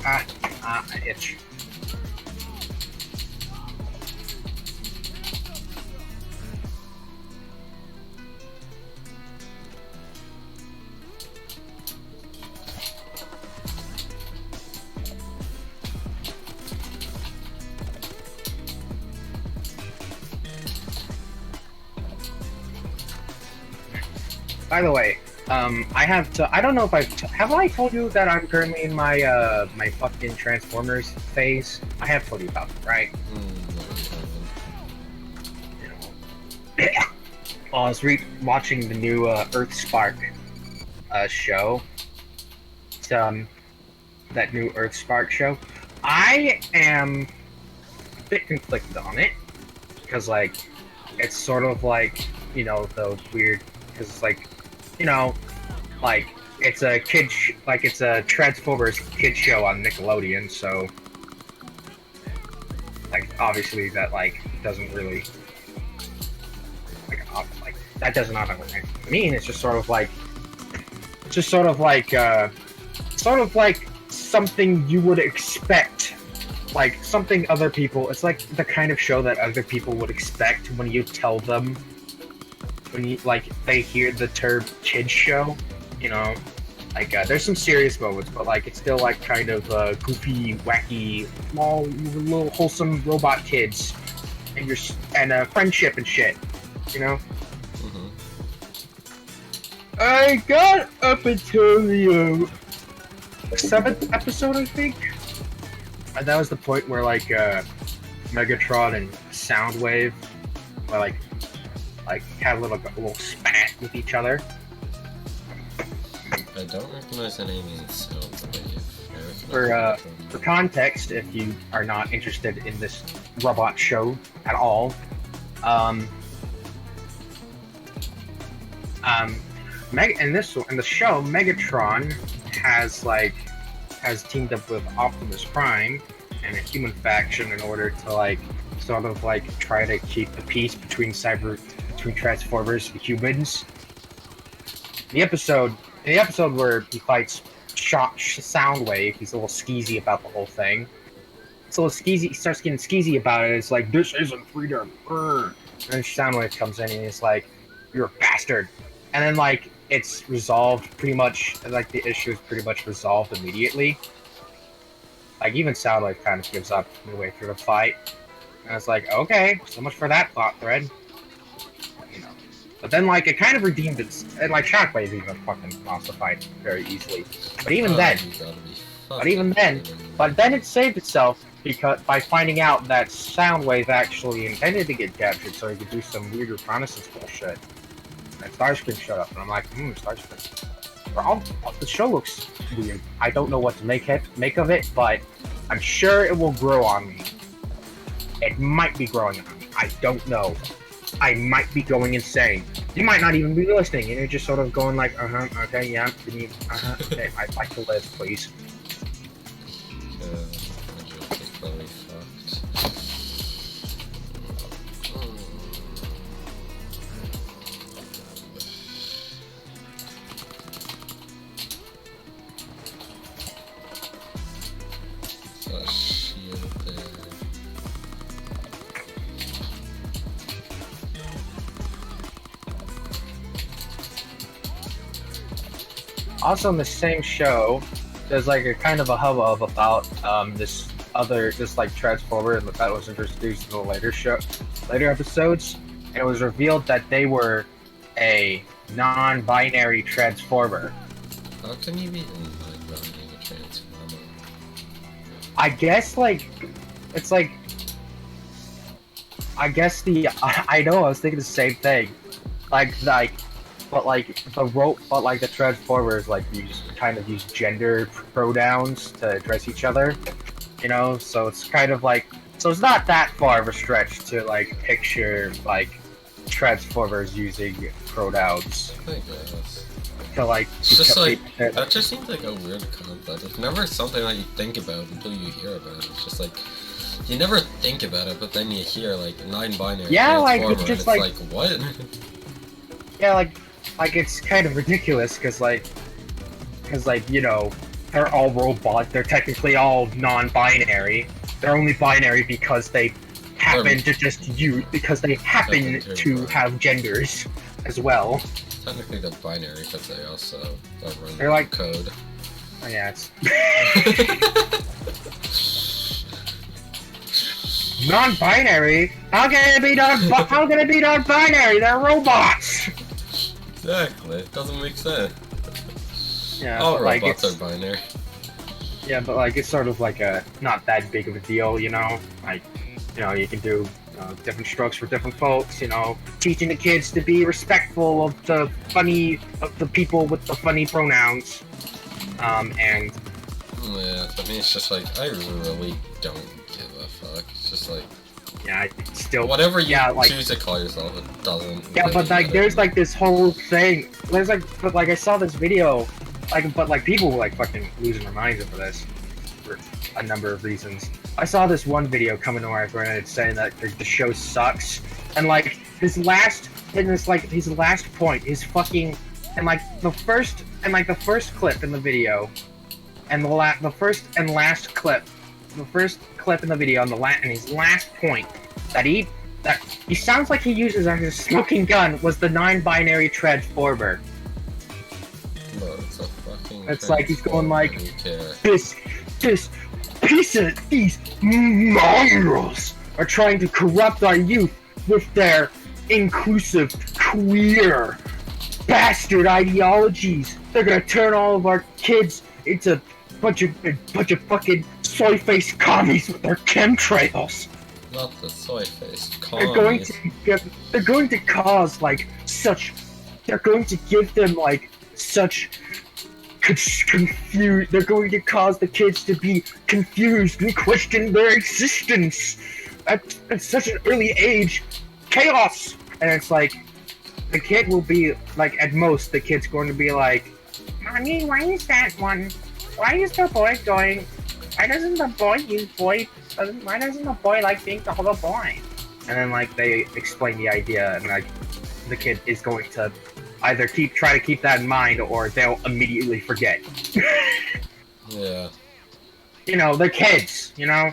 I itch. By the way, I have to. I don't know if have I told you that I'm currently in my my fucking Transformers phase. I have told you about it, right? I was watching the new Earth Spark show. It's, that new Earth Spark show. I am a bit conflicted on it because, like, it's sort of like, you know, the weird, because it's like, you know, like it's a it's a Transformers kid show on Nickelodeon, so like obviously that like doesn't really like that does not have what I mean. It's just sort of like something you would expect, like something other people. It's like the kind of show that other people would expect when you tell them. When you they hear the term kid show, you know, like there's some serious moments, but like it's still like kind of goofy, wacky, small, little wholesome robot kids, and friendship and shit, you know. Mm-hmm. I got up until the 7th episode, I think, and that was the point where like Megatron and Soundwave were like had a little spat with each other. I don't recognize the name itself. For context, if you are not interested in this robot show at all, in the show, Megatron has teamed up with Optimus Prime and a human faction in order to sort of try to keep the peace between Transformers and humans. In the episode where he fights Soundwave, he's a little skeezy about the whole thing. It's a little skeezy. He starts getting skeezy about it. It's like, this isn't freedom. And then Soundwave comes in and he's like, you're a bastard. And then it's resolved pretty much. The issue is pretty much resolved immediately. Even Soundwave kind of gives up midway through the fight. And it's like, okay, so much for that plot thread. But then, it kind of redeemed it, and, Shockwave even fucking lost the fight very easily. But even then, it saved itself by finding out that Soundwave actually intended to get captured so he could do some weird reconnaissance bullshit. And Starscream showed up, and I'm like, Starscream. The show looks weird. I don't know what to make of it, but I'm sure it will grow on me. It might be growing on me. I don't know. I might be going insane. You might not even be listening, and you're just sort of going okay, yeah, okay, I'd like to live, please. Probably fucked. Oh, shield there. Also, in the same show, there's a kind of a hubbub about this Transformer that was introduced in the later episodes, and it was revealed that they were a non-binary Transformer. How can you be running a Transformer? I guess it's I guess I know, I was thinking the same thing. The Transformers use gender pronouns to address each other, you know. So it's kind of so it's not that far of a stretch to picture Transformers using pronouns. I guess. To It's just that just seems like a weird concept. It's never something that you think about until you hear about it. It's just you never think about it, but then you hear non-binary. Yeah, Transformer, it's just and it's what? Yeah, it's kind of ridiculous because you know, they're all robots. They're technically all non-binary. They're only binary because they happen to just because they happen to have genders as well. Technically they're binary, but they also run they're like code. Oh yeah, it's non-binary. How can it be non-binary? They're robots. Exactly. It doesn't make sense. Yeah, all robots like are binary. Yeah, but like it's sort of like a not that big of a deal, you know. Like, you know, you can do different strokes for different folks. You know, teaching the kids to be respectful of the people with the funny pronouns. And yeah, I mean, it's just like I really don't give a fuck. It's just like yeah, still whatever you choose to call yourself, it doesn't. Yeah, really but like there's like this whole thing. There's like, but like I saw this video. But like people were like fucking losing their minds over this for a number of reasons. I saw this one video coming to our and it's saying that the show sucks, and like his last point, his fucking and like the first clip in the video, and the first clip in the video and his last point that he sounds like he uses as his smoking gun was the non-binary transformer. It's like he's going like, these mongrels are trying to corrupt our youth with their inclusive, queer, bastard ideologies. They're gonna turn all of our kids into a bunch of fucking soy-faced commies with their chemtrails. Not the soy-faced commies. They're going to cause like such. They're going to give them like such. Confused. They're going to cause the kids to be confused and question their existence at such an early age. Chaos! And it's like, the kid will be, like, at most, the kid's going to be like, Mommy, why is that one? Why is the boy going? Why doesn't the boy like being called a boy? And then, like, they explain the idea, and, like, the kid is going to either try to keep that in mind, or they'll immediately forget. Yeah. You know, they're kids, you know?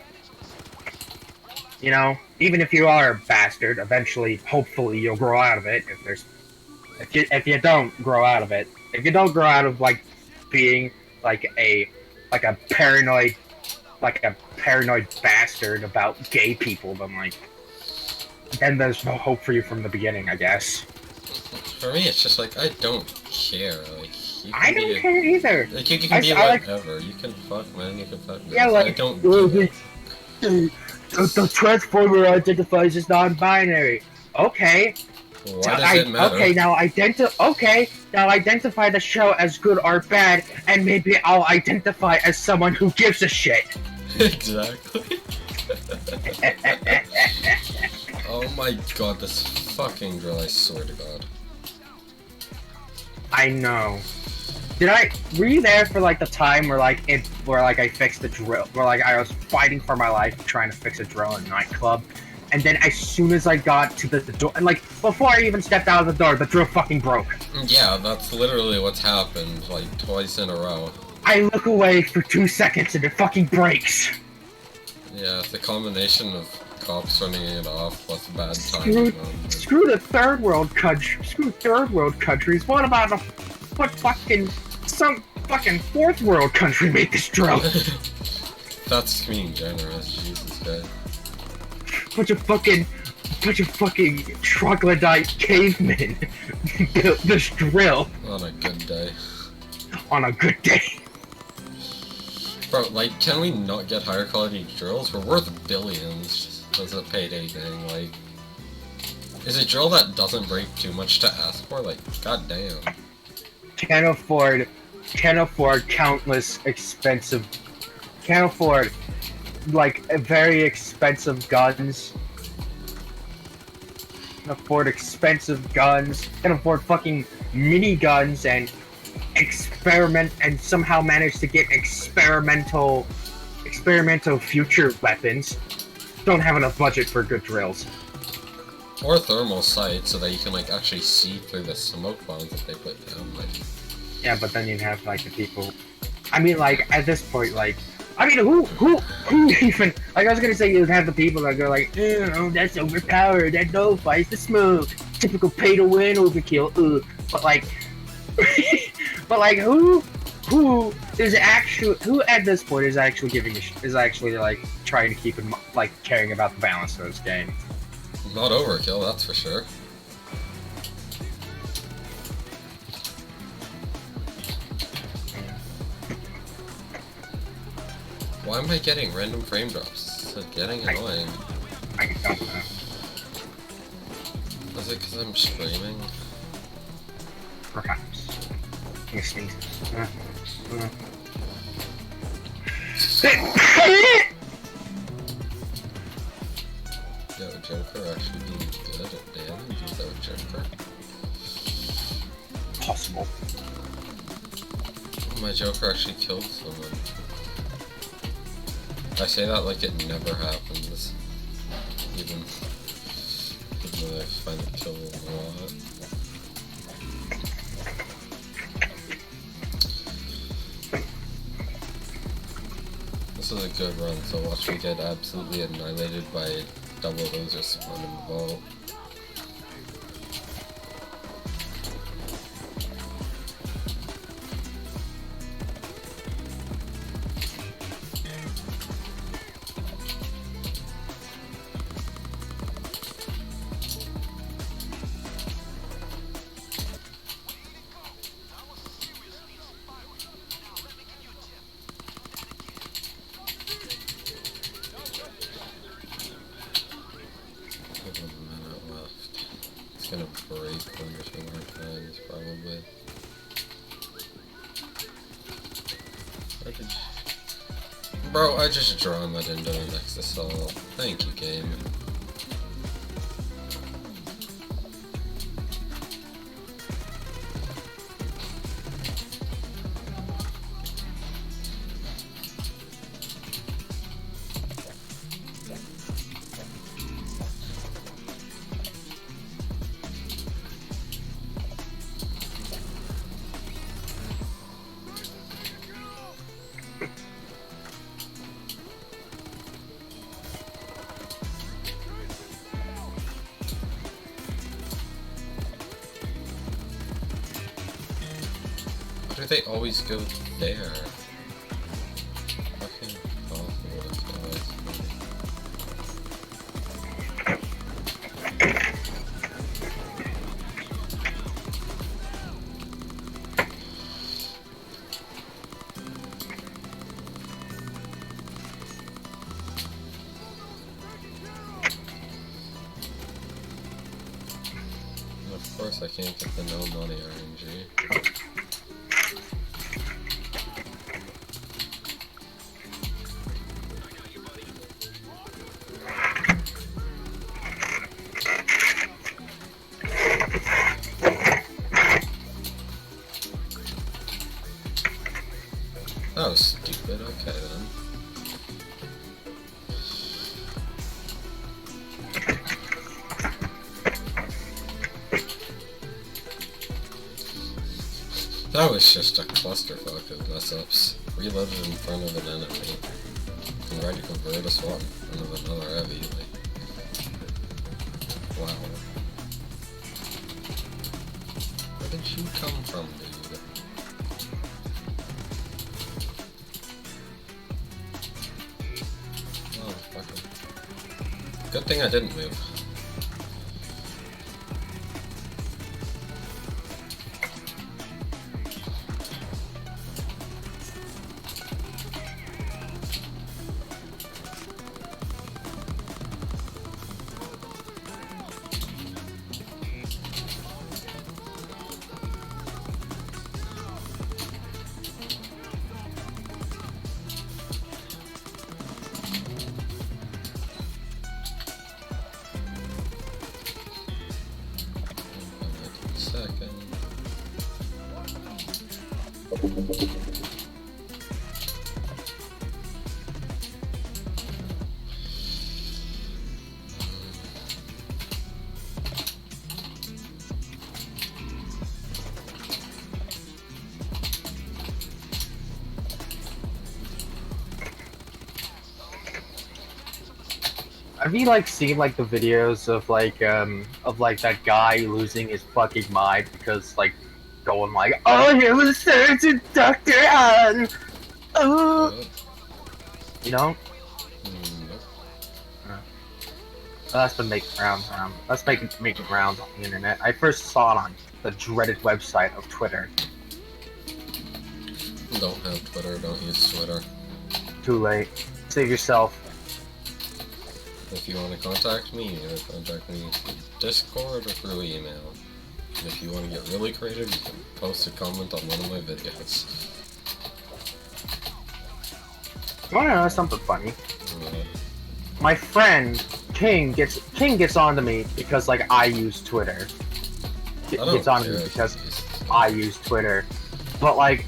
You know, even if you are a bastard, eventually, hopefully, you'll grow out of it. If you don't grow out of it, if you don't grow out of, like, being, like a paranoid bastard about gay people, then there's no hope for you from the beginning, I guess. For me, it's just like, I don't care. Like, I don't care either. Like, you can be whatever. You can fuck men, you can fuck men. Yeah, like, I don't the Transformer identifies as non-binary. Okay. Why does it matter? Okay, now identify the show as good or bad, and maybe I'll identify as someone who gives a shit. Exactly. Oh my god, this fucking drill, I swear to god. I know. Were you there for like the time where I fixed the drill, where like I was fighting for my life trying to fix a drill in a nightclub, and then as soon as I got to the door, and like before I even stepped out of the door, the drill fucking broke. Yeah, that's literally what's happened, like twice in a row. I look away for 2 seconds and it fucking breaks. Yeah, it's a combination of cops running it off plus bad timing. Screw the third world countries. What about some fucking fourth world country made this drill? That's being generous, Jesus Christ. Bunch of fucking troglodyte cavemen built this drill. On a good day. On a good day. Bro, like, can we not get higher quality drills? We're worth billions. That's a Payday thing, like... Is a drill that doesn't break too much to ask for? Like, goddamn. Can't afford countless expensive... Can't afford, like, very expensive guns. Can afford expensive guns. Can afford fucking miniguns and experiment and somehow manage to get experimental future weapons. Don't have enough budget for good drills. Or thermal sights so that you can like actually see through the smoke bombs that they put down. Like. Yeah, but then you'd have like the people I mean, like, at this point, like, I mean, who even, like, I was gonna say you'd have the people that go like, oh, that's overpowered, that nullifies the smoke, typical pay-to-win overkill, but like, but like, who who at this point is actually is actually, like, trying to keep in, like, caring about the balance of this game? Not overkill, that's for sure. Why am I getting random frame drops? It's getting annoying. I don't know. Is it because I'm screaming? Perhaps. I'm gonna sneeze. Yo, Joker actually being good at damage without Joker? Possible. My Joker actually killed someone. I say that like it never happens. Even though I find it kill a lot. This is a good run, so watch me get absolutely annihilated by double laser spawn in the vault. It's gonna break 1 or 2 more times, probably. Bro, I just drawn that into an next assault. Thank you, game. Why do they always go there? Fucking impossible to kill isolated. And of course I can't get the no money RNG. That was stupid, okay then. That was just a clusterfuck of mess-ups. Reloaded in front of an enemy. And tried to convert a swap in front of another heavy, like... Wow. Where did you come from, dude? Good thing I didn't move. Second. have you like seen like the videos of like that guy losing his fucking mind because like going like, oh, here was Surgeon Doctor Han. Oh, you know. Nope. That's been making rounds. That's making rounds on the internet. I first saw it on the dreaded website of Twitter. Don't have Twitter, don't use Twitter. Too late. Save yourself. If you want to contact me, you can contact me through Discord or through email. And if you want to get really creative, you can post a comment on one of my videos. You wanna know something funny? Uh, My friend King gets onto me because like I use Twitter. I don't Gets onto care me if because you use- I use Twitter. But like,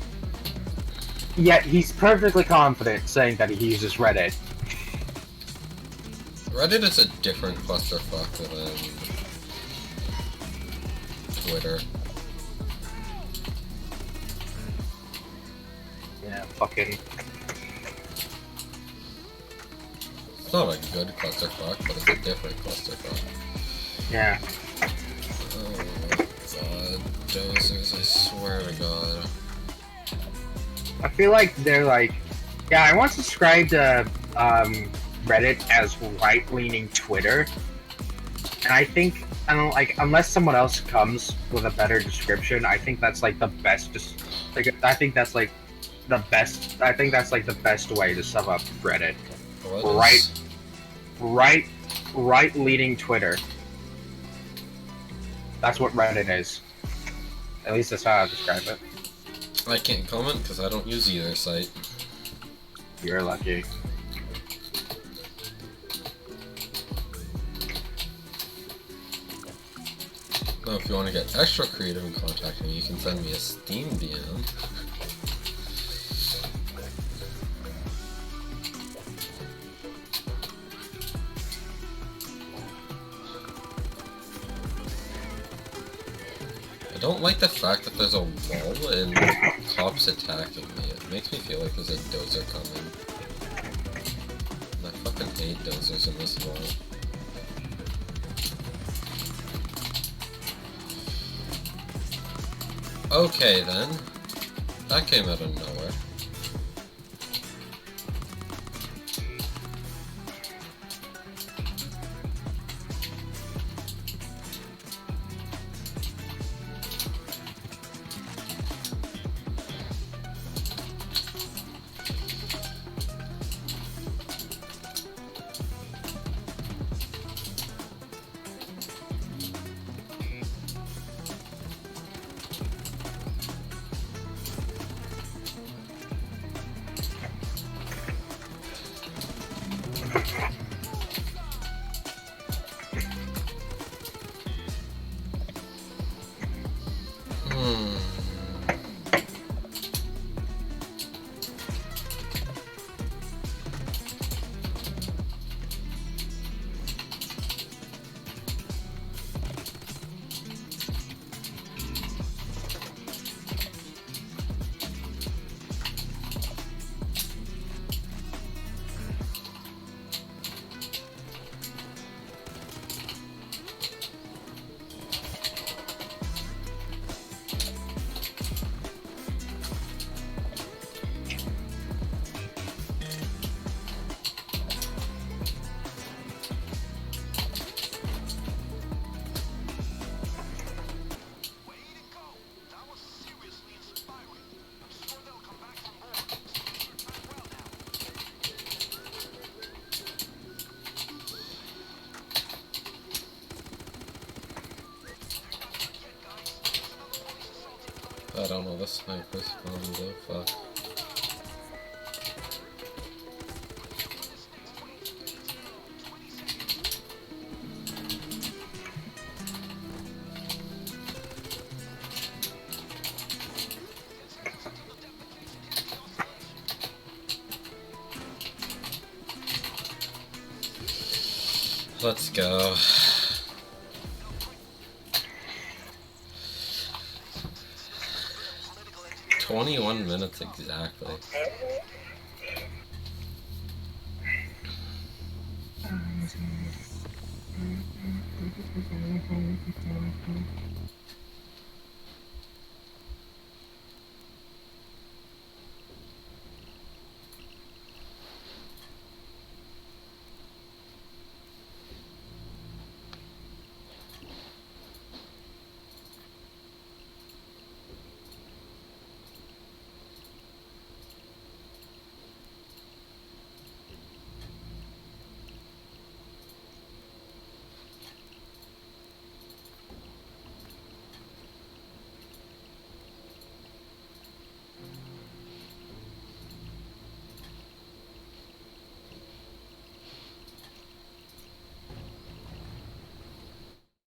yet he's perfectly confident saying that he uses Reddit. Reddit is a different clusterfuck than Twitter. Yeah, fucking. It's not a good clusterfuck, but it's a different clusterfuck. Yeah. Oh my god, dosers, I swear to god. I feel like they're like, yeah, I once described Reddit as right-leaning Twitter, and I think, I don't like, unless someone else comes with a better description, I think that's like the best. I think that's like the best. I think that's like the best way to sum up Reddit. What is- Right-leaning Twitter. That's what Reddit is. At least that's how I describe it. I can't comment because I don't use either site. You're lucky. Now, if you want to get extra creative and contact me, you can send me a Steam DM. I don't like the fact that there's a wall and cops attacking me. It makes me feel like there's a dozer coming. I fucking hate dozers in this wall. Okay then. That came out of nowhere. I don't know, the sniper's gone to fuck. Let's go. $21 minutes exactly.